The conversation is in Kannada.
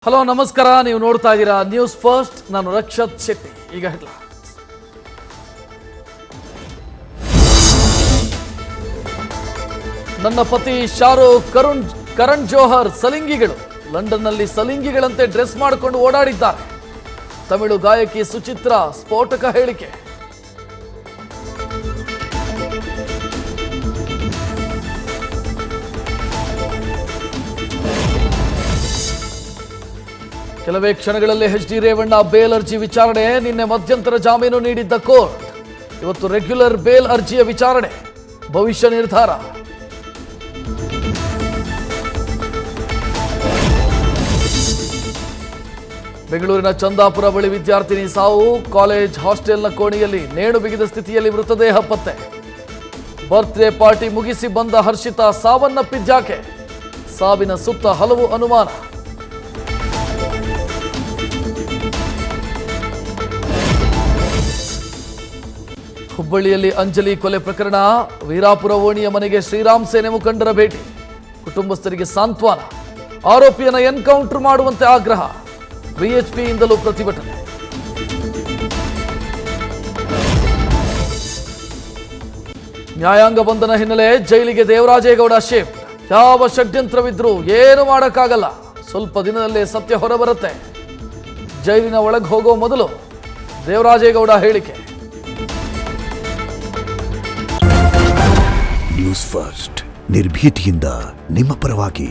ಹಲೋ ನಮಸ್ಕಾರ, ನೀವು ನೋಡ್ತಾ ಇದ್ದೀರಾ ನ್ಯೂಸ್ ಫಸ್ಟ್. ನಾನು ರಕ್ಷತ್ ಶೆಟ್ಟಿ. ಈಗ ಹೆಡ್ಲೈನ್ಸ್. ನನ್ನ ಪತಿ ಶಾರುಖ್ ಕರಣ್ ಜೋಹರ್ ಸಲಿಂಗಿಗಳು ಲಂಡನ್ನಲ್ಲಿ ಸಲಿಂಗಿಗಳಂತೆ ಡ್ರೆಸ್ ಮಾಡಿಕೊಂಡು ಓಡಾಡಿದ್ದಾರೆ. ತಮಿಳು ಗಾಯಕಿ ಸುಚಿತ್ರಾ ಸ್ಫೋಟಕ ಹೇಳಿಕೆ. ಕೆಲವೇ ಕ್ಷಣಗಳಲ್ಲಿ ಎಚ್.ಡಿ. ರೇವಣ್ಣ ಬೇಲ್ ಅರ್ಜಿ ವಿಚಾರಣೆ. ನಿನ್ನೆ ಮಧ್ಯಂತರ ಜಾಮೀನು ನೀಡಿದ್ದ ಕೋರ್ಟ್ ಇವತ್ತು ರೆಗ್ಯುಲರ್ ಬೇಲ್ ಅರ್ಜಿಯ ವಿಚಾರಣೆ, ಭವಿಷ್ಯ ನಿರ್ಧಾರ. ಬೆಂಗಳೂರಿನ ಚಂದಾಪುರ ಬಳಿ ವಿದ್ಯಾರ್ಥಿನಿ ಸಾವು. ಕಾಲೇಜ್ ಹಾಸ್ಟೆಲ್ನ ಕೋಣೆಯಲ್ಲಿ ನೇಣು ಬಿಗಿದ ಸ್ಥಿತಿಯಲ್ಲಿ ಮೃತದೇಹ ಪತ್ತೆ. ಬರ್ತ್ಡೇ ಪಾರ್ಟಿ ಮುಗಿಸಿ ಬಂದ ಹರ್ಷಿತಾ ಸಾವನ್ನಪ್ಪಿದ್ಯಾಕೆ? ಸಾವಿನ ಸುತ್ತ ಹಲವು ಅನುಮಾನ. ಹುಬ್ಬಳ್ಳಿಯಲ್ಲಿ ಅಂಜಲಿ ಕೊಲೆ ಪ್ರಕರಣ. ವೀರಾಪುರ ಓಣಿಯ ಮನೆಗೆ ಶ್ರೀರಾಮ್ ಸೇನೆ ಮುಖಂಡರ ಭೇಟಿ. ಕುಟುಂಬಸ್ಥರಿಗೆ ಸಾಂತ್ವನ. ಆರೋಪಿಯನ್ನ ಎನ್ಕೌಂಟರ್ ಮಾಡುವಂತೆ ಆಗ್ರಹ. ವಿಎಚ್ಪಿಯಿಂದಲೂ ಪ್ರತಿಭಟನೆ. ನ್ಯಾಯಾಂಗ ಬಂಧನ ಹಿನ್ನೆಲೆ ಜೈಲಿಗೆ ದೇವರಾಜೇಗೌಡ ಶಿಫ್ಟ್. ಯಾವ ಷಡ್ಯಂತ್ರವಿದ್ರೂ ಏನು ಮಾಡೋಕ್ಕಾಗಲ್ಲ, ಸ್ವಲ್ಪ ದಿನದಲ್ಲೇ ಸತ್ಯ ಹೊರಬರುತ್ತೆ. ಜೈಲಿನ ಒಳಗೆ ಹೋಗೋ ಮೊದಲು ದೇವರಾಜೇಗೌಡ ಹೇಳಿಕೆ. ನ್ಯೂಸ್ ಫಸ್ಟ್, ನಿರ್ಭೀತಿಯಿಂದ ನಿಮ್ಮ ಪರವಾಗಿ.